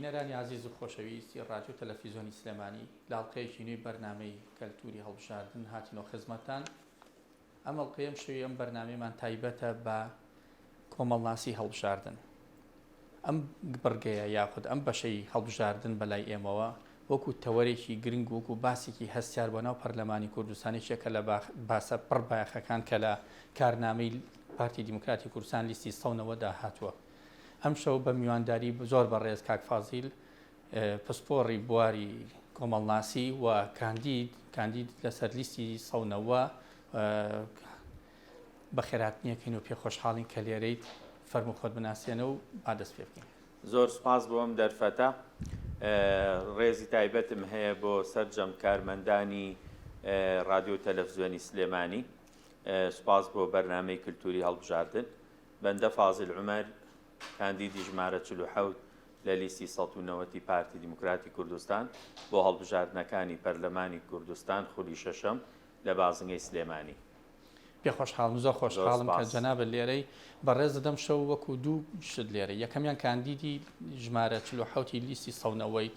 بینەرانی عزیز و خۆشەویستی ڕادیۆ تەلەڤیزیۆنی سلێمانی لاڵقەیەکی نوێی بەرنامەی کەلتوری هەڵبژاردن هاتینەوە خزمەتتان. ئەم ئەڵقەیەم شەوی ئەم بەرنامەیەمان تایبەتە بە کۆمەڵناسی هەڵبژاردن. ئەم بڕگەیە یاخود ئەم بەشەی هەڵبژاردن بەلای ئێمەوە وەکو تەوەرێکی گرنگ وەکو باسێکی هەستیار بۆ ناو پەرلەمانی کوردستانێکێکە لە باسە پڕ بایەخەکان کە لە کارنامەی پارتی دیموکراتی کوردستان لیستی سەونەوەدا هاتووە. ئەم شەو بە میوانداری زۆر بەڕێز کاک فازیل پسپۆڕی بواری کۆمەڵناسی و کاندید لەسەر لیستی سەونەوە بە خێراتنیەکەین و پێ خۆشحاڵین کە لێرەیت فەرمو خۆت بناسیێنە و ئادەست پێ بکەین. زۆر سپاس بۆ ئەم دەرفەتە. ڕێزی تایبەتم هەیە بۆ سەرجەم کارمەندانی ڕادیۆ تەلەڤیزیۆنی سلێمانی. سپاس بۆ بەرنامەی کلتوری هەڵبژاردن. بەندە فازل عومەر کاندیدی ژمارە 47 لە لیستی 190 پارتی دیموکراتی کوردستان بۆ هەڵبژاردنەکانی پەرلەمانی کوردستان خولی شەشەم لە بازنگەی سلێمانی. پێ خۆشحاڵم، زۆر خۆشحاڵم کە جەنابە لێرەی بەڕێز دەدەم شەو وەکو دوو شت لێرە. یەکەمیان کاندیدی ژمارە 47 لیستی سەونەوەی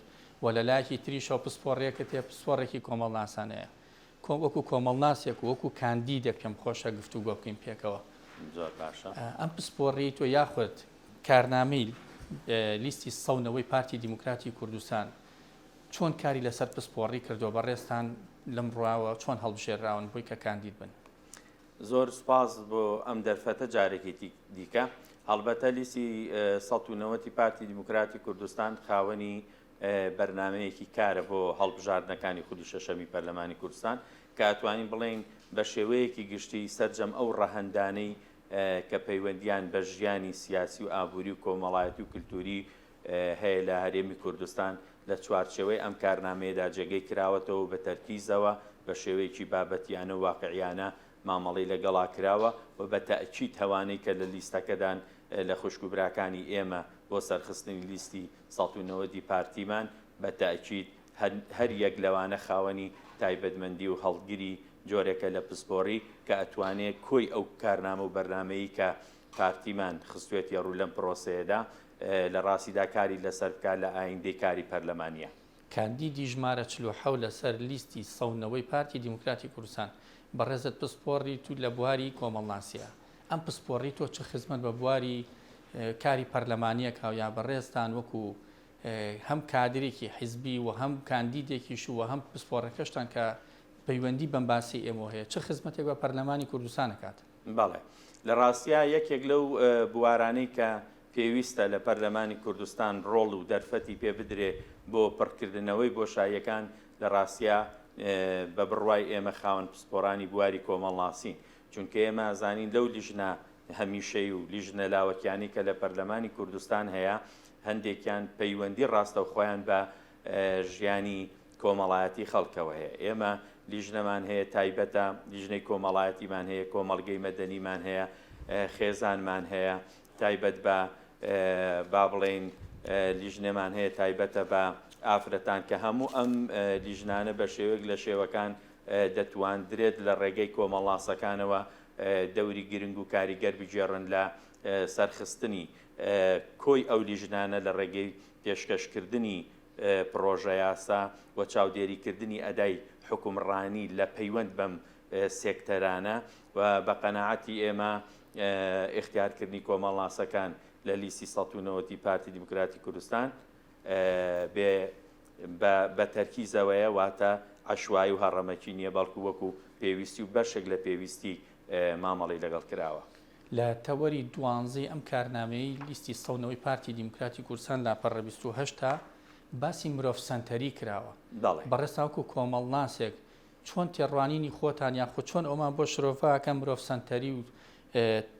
و لە لایەکی تریشەوە پسپۆڕێکە تێ پسپۆڕێکی کۆمەڵناسانەیە. وەکو کۆمەڵناسێک و وەکو کاندیدێک پێم خۆشە گفتوگۆ بکەین پێکەوە. زۆر باشە. ئەم پسپۆڕی تۆ یاخود کارنامەی لیستی سەونەوەی پارتی دیموکراتی کوردستان چۆن کاری لەسەر پسپۆڕی کردو بەڕێستان لەم ڕواوە چۆن هەڵبژێراون بۆی کە کاندید بن؟ زۆر سپاس بۆ ئەم دەرفەتە جارێکی دیکە. هەڵبەتە لیستی 190 پارتی دیموکراتی کوردستان خاوەنی بەرنمەیەکی کارە بۆ هەڵبژاردنەکانی خودی شەشەمی پەرلەمانی کوردستان کە ئەتوانین بڵێن بە شێوەیەکی گشتی سەرجەم ئەو ڕەهەندانەی کە پەیوەندیان بە ژیانی سیاسی و ئابووری و کۆمەڵایەتی و کللتوری هەیە لە هەرێمی کوردستان لە چوارچێوەی ئەم کارنامەیەدا جێگەی کراوەتەوە بە تەرکیزەوە بە شێوەیەکی بابەتیانە و واقعیانە مامەڵی لەگەڵا کراوە و بە تەئکید هەوانەی کە لە لیستەکەدان لە خوشکوبراکانی ئێمە بۆ سەرخستنی لیستی 190 پارتیمان بە تەئکید هەر یەک لەوانە خاوەنی تایبەتمەندی و هەڵگیری جۆرێکە لە پسپۆڕی کە ئەتوانێت کۆی ئەو کارنامە و بەرنمەیە کە پارتیمان خستوێتی ڕوو لەم پرۆسەیەدا لە ڕاستیدا کاری لەسەر بکات لە ئایندەی کاری پەرلەمانیە. کاندیدی ژمارە 47 لەسەر لیستی سەونەوەی پارتی دیموکراتی کوردستان بەڕێزت پسپۆڕی تو لە بواری کۆمەڵناسیە. ئەم پسپۆڕی تۆ چه خزمەت بە بواری کاری پەرلەمانیە کاویا بەڕێزتان وەکو هەم کادرێکی حیزبی و هەم کاندیدێکیش و هەم پسپۆڕەکەشتان کە پەیوەندی بەم باسی ئێمە هەیە چه خزمەتێک بە پەرلەمانی کوردستان دەکات؟ بەڵێ لە ڕاستیە یەکێک لەو بوارانەی کە پێویستە لە پەرلەمانی کوردستان ڕۆڵ و دەرفەتی پێ بدرێ بۆ پڕکردنەوەی بۆشاییەکان لە ڕاستیە بە بڕوای ئێمە خاوەن پسپۆڕانی بواری کۆمەڵناسین. چونکە ئێمە ئازانین لەو لیژنە هەمیشەی و لیژنە لاوەکیانی کە لە پەرلەمانی کوردستان هەیە هەندێکیان پەیوەندی ڕاستەوخۆیان بە ژیانی کۆمەڵایەتی خەڵکەوە هەیە. ئێمە لیژنەمان هەیە تایبەتە، لیژنەی کۆمەڵایەتیمان هەیە، کۆمەڵگەی مەدەنیمان هەیە، خێزانمان هەیە، تایبەت بە با بڵێن لیژنەمان هەیە تایبەتە بە ئافرەتان کە هەموو ئەم لیژنانە بە شێوەیەک لە شێوەکان دەتواندرێت لە ڕێگەی کۆمەڵاسەکانەوە دەوری گرنگ و کاریگەر بجێڕن لە سەرخستنی کۆی ئەو لیژنانە لە ڕێگەی پێشکەشکردنی پرۆژە یاسا و چاودێریکردنی ئەدای حکومڕانی لە پەیوەند بەم سێکتەرانە و بە قەناعەتی ئێمە اختیارکردنی کۆمەڵاسەکان لە لیستی 190 پارتی دیموکراتی کوردستان بە تەرکیزەوەیە واتە عەشوایی و هەڕەمەکی نییە بەڵکو وەکو پێویستی و بەشێک لە پێویستی مامەڵی لەگەڵ کراوە. لە تەوەری دوانزەی ئەم کارنامەی لیستی سەونەوەی پارتی دیموکراتی کوردستان لاپەڕە 28 باسی مرۆڤ سەنتەری کراوە. بەڕێستاوکو کۆمەڵناسێک چۆن تێڕوانینی خۆتان یاخود چۆن ئەومان بۆ شرۆڤاکە مرۆڤ سەنتەری و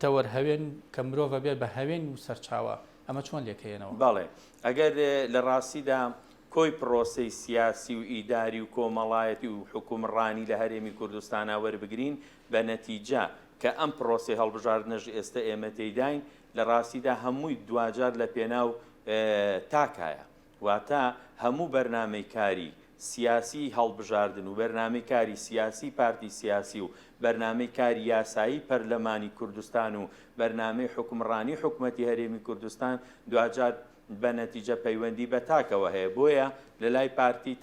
تەوەر هەوێن کە مرۆڤە بێت بە هەوێن و سەرچاوە ئەمە چۆن لێکەیەنەوە؟ بەڵێ ئەگەر لە ڕاستیدا کۆی پرۆسەی سیاسی و ئیداری و کۆمەڵایەتی و حکومڕانی لە هەرێمی کوردستانە وەربگرین بە نەتیجە کە ئەم پرۆسی هەڵبژاردنەش ئێستا ئێمە تێیداین لە ڕاستیدا هەمووی دوجار لە پێناو تاکایە واتە هەموو بەرنامەی کاری سیاسی هەڵبژاردن و بەرنامەی کاری سیاسی پارتی سیاسی و بەرنامەی کاری یاسایی پەرلەمانی کوردستان و بەرنامەی حکومڕانی حکوومەتی هەرێمی کوردستان دوجار بە نەتیجە پەیوەندی بە تاکەوە هەیە. بۆیە لە لای پارتی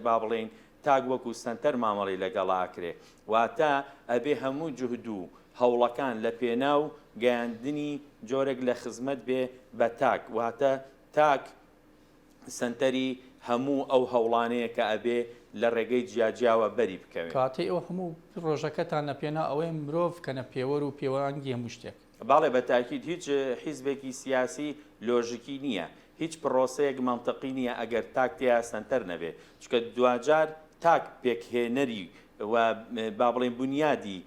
با بڵێن تاک وەکو سنتەر مامەڵی لەگەڵاکرێ، واتە ئەبێ هەموو جوهد و هەوڵەکان لە پێناو گەیاندنی جۆرێک لە خزمەت بێ بە تاک، واتە تاک سنتەری هەموو ئەو هەوڵانەیە کە ئەبێ لە ڕێگەی جیاجیاوە بەری بکەوێت. کاتێ ئەو هەموو ڕۆژەکەتان لە پێنا ئەوەی مرۆڤ کە نە پێوەەر و پێوەنگی هەموو شتێک. باڵێ بە تاکید هیچ حیزبێکی سیاسی لۆژیکی نییە، هیچ پرۆسەیەک مەنتەقی نییە ئەگەر تاک تیا سنتەر نەبێ، چکە دوجار تاک پێکهێنەری و با بڵێن بنیادی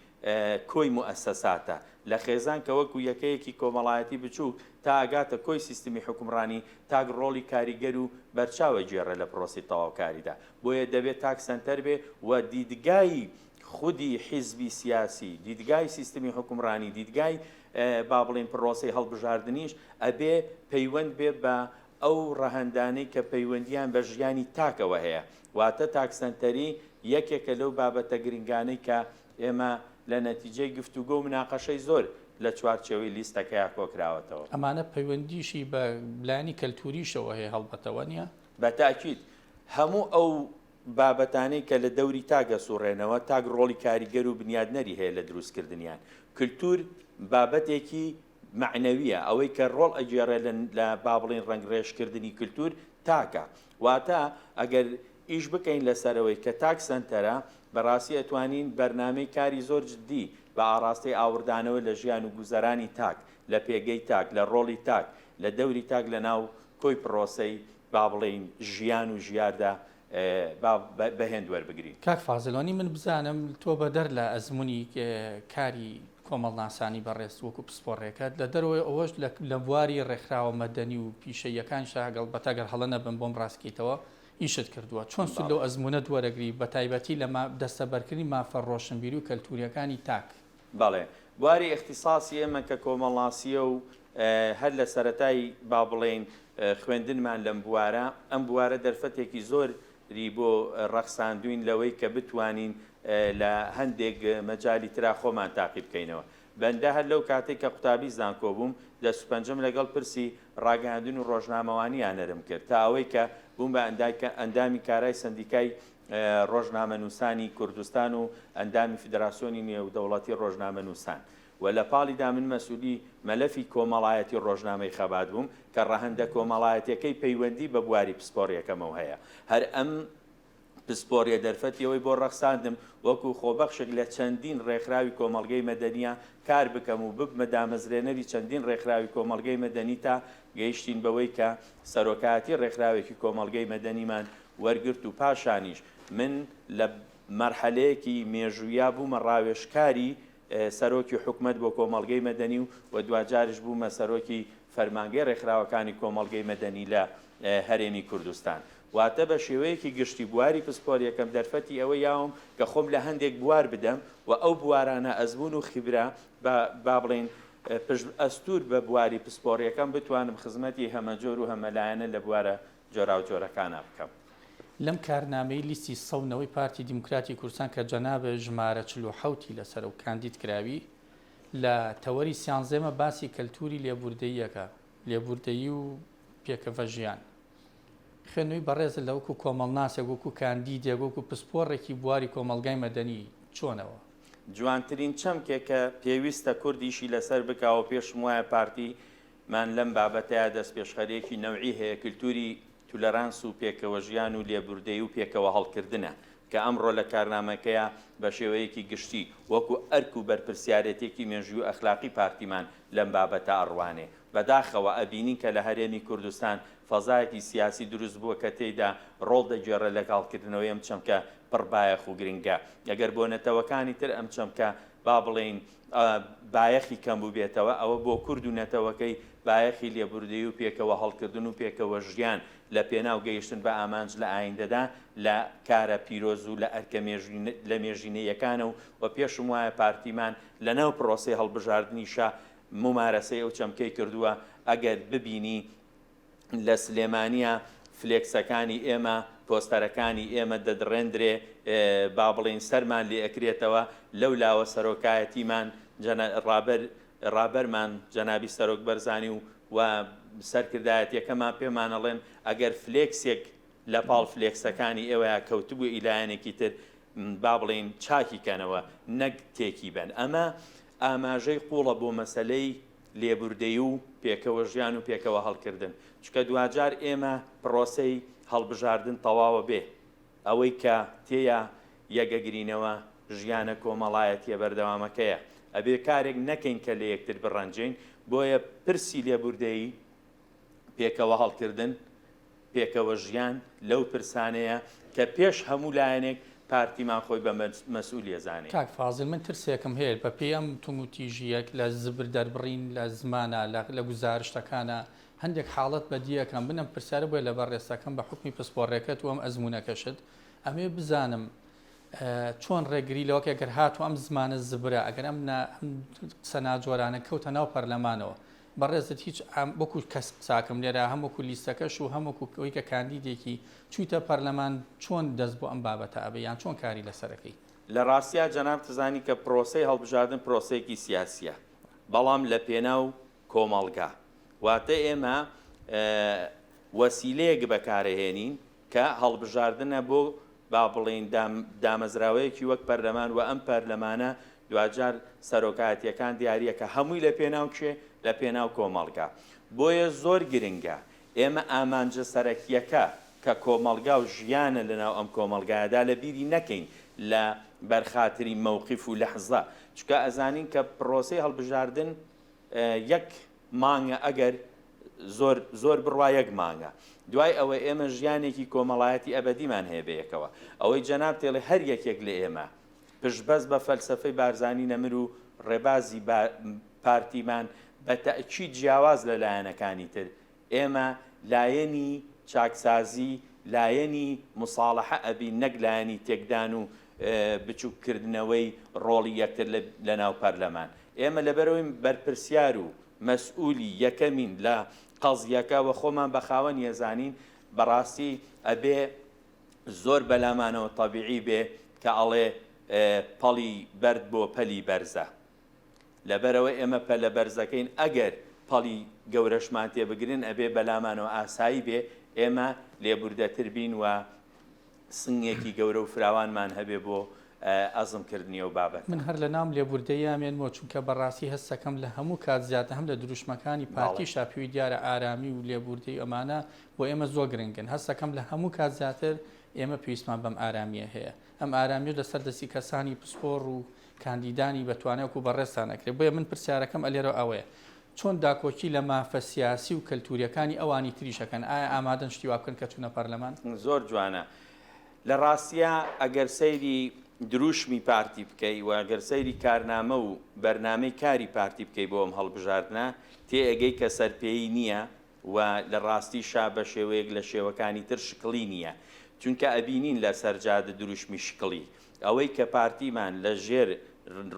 کۆی موئەسسەساتە لە خێزان کە وەکو یەکەیەکی کۆمەڵایەتی بچوو تا ئاگاتە کۆی سیستمی حکومڕانی تاک ڕۆڵی کاریگەر و بەرچاوە گێڕە لە پرۆسی تەواوکاریدا. بۆیە دەبێت تاک سنتەر بێ و دیدگای خودی حیزبی سیاسی، دیدگای سیستمی حکومڕانی، دیدگای با بڵێن پرۆسی هەڵبژاردنیش ئەبێ پەیوەند بێ بە ئەو ڕەهەندانەی کە پەیوەندیان بە ژیانی تاکەوە هەیە. واتە تاک سنتەری یەکێکە لەو بابەتە گرنگانەی کە ئێمە لە نەتیجەی گفتوگۆ و مناقەشەی زۆر لە چوارچێوەی لیستەکەیان کۆکراوەتەوە. ئەمانە پەیوەندیشی بە بلانی کەلتوریشەوە هەیە هەڵبەتەوە نییە؟ بە تاکید هەموو ئەو بابەتانەی کە لە دەوری تاگە سوڕێنەوە تاک ڕۆڵی کاریگەر و بنیادنەری هەیە لە دروستکردنیان. کللتور بابەتێکی معنەویە، ئەوەی کە ڕۆڵ ئەگێڕێ لە با بڵێن ڕنگڕێژکردنی کللتور تاکە. واتە ئەگەر ئیش بکەین لەسەرەوەی کە تاک سنتەرە بەڕاستی ئەتوانین بەرنامەی کاری زۆر جددی بە ئاڕاستی ئاوردانەوە لە ژیان و گوزەرانی تاک، لە پێگەی تاک، لە ڕۆڵی تاک، لە دەوری تاک لە ناو کۆی پرۆسەی با بڵێن ژیان و ژیاردا بەهێند وەربگرین. کاک فازلۆنی من بزانم تۆ بەدەر لە ئەزمموی کاری کۆمەڵناسانی بەڕێز وەکو پسپۆڕێکات لە دەرەوەی ئەوەش لە بواری ڕێکخراوە مەدەنی و پیشەیەکان شاگەڵ بەتەگەر هەڵە نەبن بۆم ڕاستکەیتەوە ئیشت کردووە. چۆن سود لەو ئەزمونە وەرەگری بە تایبەتی لە دەستەبەرکردنی مافە ڕۆشنبیری و کەلتوریەکانی تاک؟ بەڵێ بواری اختصاسی ئێمە کە کۆمەڵناسیە و هەر لە سەرەتای با بڵێن خوێندنمان لەم بوارە، ئەم بوارە دەرفەتێکی زۆری بۆ ڕەخساندوین لەوەی کە بتوانین لە هەندێک مەجای ترا خۆمان تاقی بکەینەوە. بەندە هەر لەو کاتێک کە قوتابی زانکۆ بووم دەسوپەنجەم لەگەڵ پرسی ڕاگەاندن و ڕۆژنامەوانیان نەرم کرد تا ئەوەی کە بووم بە ئەندامی کارای سندیکای ڕۆژنامەنووسانی کوردستان و ئەندامی فیدراسیۆنی نێودەوڵەتی ڕۆژنامەنووسان و لە پاڵیدا من مەسئولی مەلەفی کۆمەڵایەتی ڕۆژنامەی خەبات بووم کە ڕەهەندە کۆمەڵایەتەکەی پەیوەندی بە بواری پسپۆڕیەکەمەوە هەیە. هەر ئەم پسپۆڕیە دەرفەتیەوەی بۆ ڕەخساندم وەکو خۆبەخشێک لە چەندین ڕێکخراوی کۆمەڵگەی مەدەنیە کار بکەم و ببمە دامەزرێنەری چەندین ڕێکخراوی کۆمەڵگەی مەدەنی تا گەیشتین بەوەی کە سەرۆکاتی ڕێکخراوێکی کۆمەڵگەی مەدەنیمان وەرگرت و پاشانیش من لە مەرحەلەیەکی مێژوویە بوومە ڕاوێژکاری سەرۆکی حکومەت بۆ کۆمەڵگەی مەدەنی و دوجارش بوومە سەرۆکی فەرمانگەی ڕێکخراوەکانی کۆمەڵگەی مەدەنی لە هەرێمی کوردستان. واتە بە شێوەیەکی گشتی بواری پسپۆڕیەکەم دەرفەتی ئەوە یاوم کە خۆم لە هەندێک بوار بدەم و ئەو بوارانە ئەزمون و خیبرا با بڵێن ئەستور بە بواری پسپۆڕیەکەم بتوانم خزمەتی هەمەجۆر و هەمەلایەنە لە بوارە جۆرا و جۆرەکانە بکەم. لەم کارنامەی لیستی سەونەوەی پارتی دیموکراتی کوردستان کە جەنابە ژمارە 47 لەسەر و کاندید کراوی لە تەوەری سیانزێمە باسی کەلتوری لێبوردەییەکە، لێبوردەیی و پێکەوە ژیان. خوێنەوەی بەڕێزە لە وەکو کۆمەڵناسێک وەکو کاندیدێک وەکو پسپۆڕێکی بواری کۆمەلگای مەدەنی چۆنەوە؟ جوانترین چەمکێکە پێویستە کوردیشی لەسەر بکاوە پێشم وایە پارتیمان لەم بابەتەیە دەست پێشخەرێکی نەوعی هەیە کللتوری تولەرانس و پێکەوە ژیان و لێبوردەیی و پێکەوە هەڵکردنە کە ئەمڕۆ لە کارنامەکەیە بە شێوەیەکی گشتی وەکو ئەرک و بەرپرسیارەتێکی مێژووی و ئەخلاقی پارتیمان لەم بابەتە ئەڕوانێ. بەداخەوە ئەبینین کە لە هەرێمی کوردستان فەزایەکی سیاسی دروست بووە کە تێیدا ڕۆڵ دەگێڕە لەگەڵکردنەوەی ئەم چەمکە پڕبایەخ و گرنگە. ئەگەر بۆ نەتەوەکانی تر ئەم چەمکە با بڵێن بایەخی کەم بوو بێتەوە ئەوە بۆ کورد و نەتەوەکەی بایەخی لێبوردەیی و پێکەوە هەڵکردن و پێکەوە ژیان لە پێناو گەیشتن بە ئامانج لە ئایندەدا لە کارە پیرۆز و لە ئەرکە لە مێژینەیەکانە و پێشم وایە پارتیمان لە ناو پرۆسی هەڵبژاردنیشە ممارەسەی ئەو چەمکەی کردووە. ئەگەر ببینی لە سلێمانیە فلێکسەکانی ئێمە پۆستەرەکانی ئێمە دەدڕێندرێ با بڵێن سەرمان لێ ئەکرێتەوە لەو لاوە سەرۆکایەتیمان ڕابەرمان جەنابی سەرۆک بەرزانی و سەرکردایەتیەکەمان پێمانەڵێن ئەگەر فلێکسێک لە پاڵ فلێکسەکانی ئێوەیە کەوتبوو ئیلایەنێکی تر با بڵێن چاکیکەنەوە نەک تێکی بن. ئەمە ئاماژەی قوڵە بۆ مەسلەی لێبوردەی و پێکەوە ژیان و پێکەوە هەڵکردن، چکە دوجار ئێمە پرۆسەی هەڵبژاردن تەواوە بێ ئەوەی کە تێیە یەگەگرینەوە ژیانە کۆمەڵایەتیە بەردەوامەکەیە ئەبێ کارێک نەکەین کە لە یەکتر بڕەنجین. بۆیە پرسی لێبوردەیی پێکەوە هەڵکردن پێکەوە ژیان لەو پرسانەیە کە پێش هەموو لایەنێک پارتیمان خۆی بە مەسئولیە زانێ. کاک فازل من ترسێکم هەیە بە پێم توموتیژیەک لە زبر دەربڕین لە زمانە لە گزارشتەکانە هەندێک حاڵەت بەدیەکەم بنم پرسیارە بۆیە لە بەڕێستەکەم بە حکمی پسپۆڕێکەت و ئەم ئەزمونونەکەشت ئەمێ بزانم چۆن ڕێگری لەوەکە گەر هاتو ئەم زمانە زبرە ئەگەر ئەم سەناجۆرانە کەوتە ناو پەرلەمانەوە بەڕێزت هیچ وەکو کەس ساکەم لێرە هەمووکو لیستەکەش و هەمووکوەوەی کە کاندیدێکی چوویتە پەرلەمان چۆن دەست بۆ ئەم بابەتە ئەبێ یان چۆن کاری لەسەرەکەی. لە ڕاستیا جەناب تزانی کە پرۆسەی هەڵبژاردن پرۆسەیەکی سیاسیە بەڵام لە پێناو کۆمەڵگا واتە ئێمە وەسیلەیەک بەکارەهێنین کە هەڵبژاردنە بۆ با بڵێن دامەزراوەیەکی وەک پەرلەمان و ئەم پەرلەمانە دوجار سەرۆکایەتیەکان دیارە کە هەمووی لە پێناو کێ لە پێناو کۆمەڵگا. بۆیە زۆر گرنگە ئێمە ئامانجە سەرەکیەکە کە کۆمەڵگا و ژیانە لەناو ئەم کۆمەڵگایەدا لە بیری نەکەین لە بەرخاتری مەوقیف و لەحزە، چکە ئەزانین کە پرۆسەی هەڵبژاردن یەک مانگە ئەگەر زۆر بڕوا یەک مانگە دوای ئەوە ئێمە ژیانێکی کۆمەڵایەتی ئەبەدیمان هەیە بەیەکەوە. ئەوەی جەناب تێڵێ هەر یەکێک لە ئێمە پشتبەست بە فەلسەفەی بارزانی نەمر و ڕێبازی پارتیمان بە تەئکید جیاواز لە لایەنەکانی تر ئێمە لایەنی چاکسازی لایەنی مصالحە ئەبی نەک لایەنی تێکدان و بچووکردنەوەی ڕۆڵی یەکتر لە ناو پەرلەمان. ئێمە لەبەرەوەی بەرپرسیار و مەسئولی یەکەمین لە قەزیەکە و خۆمان بە خاوەن یەزانین بەڕاستی ئەبێ زۆر بەلامانەوە تەبیعی بێ کە ئەڵێ پەڵی بەرد بۆ پەلی بەرزە. لەبەرەوە ئێمە پەلە بەرزەکەین ئەگەر پەڵی گەورەشمان تێبگرن ئەبێ بەلامانەوە ئاسایی بێ ئێمە لێبوردەتر بین و سنگێکی گەورە و فراوانمان هەبێ بۆ ئەزمکردنی و بابەت. من هەر لە نام لێبوردەیامێنەوە چونکە بەڕاستی هەستەکەم لە هەموو کات زیاتر هەم لە دروشمەکانی پارتی شاپیوی دیارە ئارامی و لێبوردەی ئەمانە بۆ ئێمە زۆر گرنگن. هەستەکەم لە هەموو کات زیاتر ئێمە پێویستمان بەم ئارامیە هەیە. ئەم ئارامیە لەسەر دەستی کەسانی پسپۆڕ و کاندیدانی بەتوانێک و بەڕێستان ئەکرێت. بۆیە من پرسیارەکەم ئەلێرە ئەوەیە چۆن داکۆکی لە مافە سیاسی و کەلتوریەکانی ئەوانی تریشەکەن ئایا ئامادەن شتی وا بکەن کە چوونە پەرلەمان؟ زۆر جوانە. لە ڕاستیە ئەگەر سەیری دروشمی پارتی بکەی و ئەگەر سەیری کارنامە و بەرنامەی کاری پارتی بکەی بۆ ئەم هەڵبژاردنە تێئگەی کە سەرپێی نییە و لە ڕاستی شا بە شێوەیەک لە شێوەکانی تر شکڵی نییە، چونکە ئەبینین لە سەرجادە دروشمی شکڵی ئەوەی کە پارتیمان لە ژێر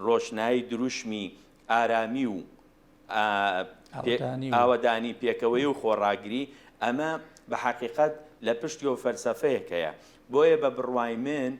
ڕۆشنایی دروشمی ئارامی و ئاوەدانی پێکەوەی و خۆڕاگری ئەمە بە حەقیقەت لە پشتی و فەلسەفەیەکەیە. بۆیە بە بڕوای من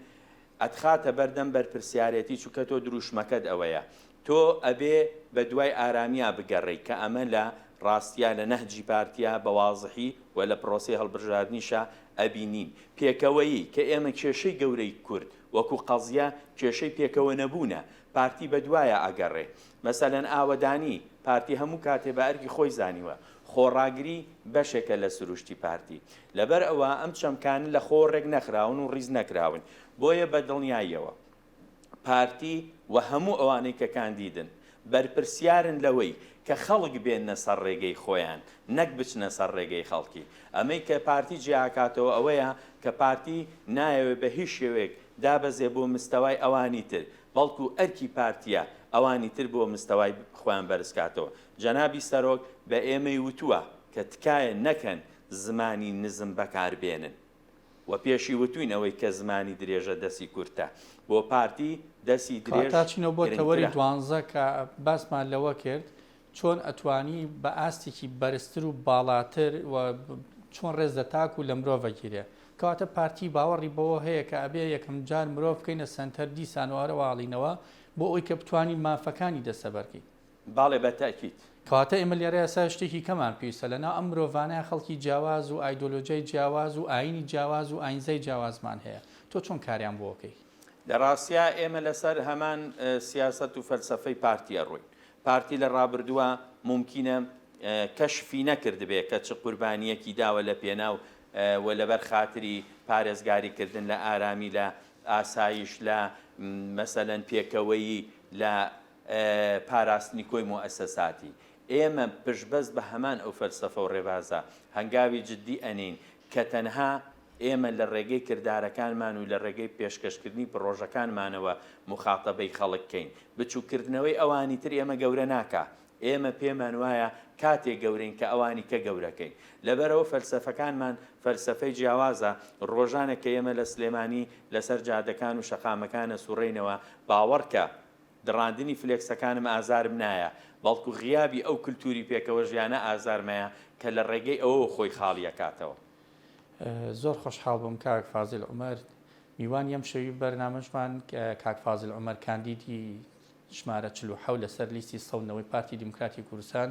ئەتخاتە بەردەم بەرپرسیارەتی چووکە تۆ دروشمەکەت ئەوەیە تۆ ئەبێ بە دوای ئارامیا بگەڕێی کە ئەمە لە ڕاستیا لە نەهجی پارتیا بەوازحی و لە پرۆسی هەڵبژاردنیشە ئەبینین پێکەوەیی کە ئێمە کێشەی گەورەی کورد وەکو قەزیە کێشەی پێکەوە نەبوونە پارتی بە دوایە ئەگەڕێ. مەسەلەن ئاوەدانی پارتی هەموو کاتێ بە ئەرکی خۆی زانیوە خۆڕاگری بەشێکە لە سروشتی پارتی. لەبەر ئەوە ئەم چەمکانە لە خۆڕێک نەخراون و ڕیز نەکراون. بۆیە بە دڵنیاییەوە پارتی و هەموو ئەوانەی کە کاندیدن بەرپرسیارن لەوەی کە خەڵک بێنە سەر ڕێگەی خۆیان نەک بچنە سەر ڕێگەی خەڵکی. ئەمەی کە پارتی جیاکاتەوە ئەوەیە کە پارتی نایەوێت بە هیچ شێوەیەک دابەزێ بۆ مستەوای ئەوانی تر بەڵکو ئەرکی پارتیە ئەوانی تر بۆ مستەوای خۆیان بەرزکاتەوە. جەنابی سەرۆک بە ئێمەی وتووە کە تکایە نەکەن زمانی نزم بەکاربێنن و پێشی وتوین ئەوەی کە زمانی درێژە دەسی کورتە بۆ پارتی دەسی درێژ تاچینەوە بۆ تەوەری دوانزە کە باسمان لەوە کرد چۆن ئەتوانی بە ئاستێکی بەرزتر و باڵاتر و چۆن ڕێز دەتاک و لە مرۆڤەگیرێ کەواتە پارتی باوەڕی بەوە هەیە کە ئەبێ یەکەم جار مرۆڤ بکەینە سەنتەر دیسانوارە واڵینەوە بۆ ئەوی کە بتوانین مافەکانی دەسەبەرکەین. باڵێ بە تاکید کەواتە ئێمە لێرە ئێستا شتێکی کەمان پێویستە لەناو ئەم مرۆڤانەیە خەڵکی جیاواز و ئایدۆلۆژیای جیاواز و ئاینی جیاواز و ئاینزەی جیاوازمان هەیە تۆ چۆن کاریان بۆکەی لە ڕاستیا ئێمە لەسەر هەمان سیاست و فەلسەفەی پارتیە ڕووین پارتی لە ڕابردووە ممکنە کەشفی نەکردبێ کە چ قوربانیەکی داوە لە پێناو و لەبەر خاتری پارێزگاریکردن لە ئارامی لە ئاسایش لە مەسەلەن پێکەوەی لە پاراستنی کۆی مؤسساتی ئێمە پشتبەست بە هەمان ئەو فەلسەفە و ڕێبازە هەنگاوی جددی ئەنین کە تەنها ئێمە لە ڕێگەی کردارەکانمان و لە ڕێگەی پێشکەشکردنی پرۆژەکانمانەوە مخاتەبەی خەڵککەین بچووکردنەوەی ئەوانی تر ئێمە گەورە ناکە ئێمە پێمان وایە کاتێک گەورەین کە ئەوانی کە گەورەکەین لەبەرەوە فەلسەفەکانمان فەلسەفەی جیاوازە ڕۆژانە کە ئێمە لە سلێمانی لەسەر جادەکان و شەقامەکانە سوڕێنەوە باوەڕکە دڕاندنی فلێکسەکانم ئازارم نایە بەڵکو غیابی ئەو کللتوری پێکەوە ژیانە ئازارمەیە کە لە ڕێگەی ئەوە خۆی خاڵیەکاتەوە زۆر خۆشحاڵ بووم کاک فازل عومەر میوان یەم شەوی بەرنامەشمان کاک فازل عومەر کاندیدی ژمارە 47 لەسەر لیستی سەونەوەی پارتی دیموکراتی کوردستان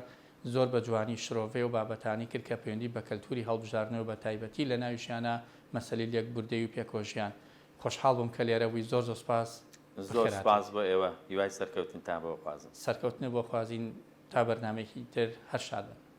زۆر بە جوانی شرۆڤێ و بابەتانی کرد کە پەیوەندی بە کەلتوری هەڵبژاردنەوە بە تایبەتی لە ناویشیانە مەسەلەی لێکبوردەی و پێکۆژیان خۆشحاڵ بووم کە لێرە بووی زۆر سوپاس زۆر سپاس بۆ ئێوە هیوای سەرکەوتنتان بۆ خوازم سەرکەوتنە بۆ خوازین تا بەرنامێکی تر هەر شاد بن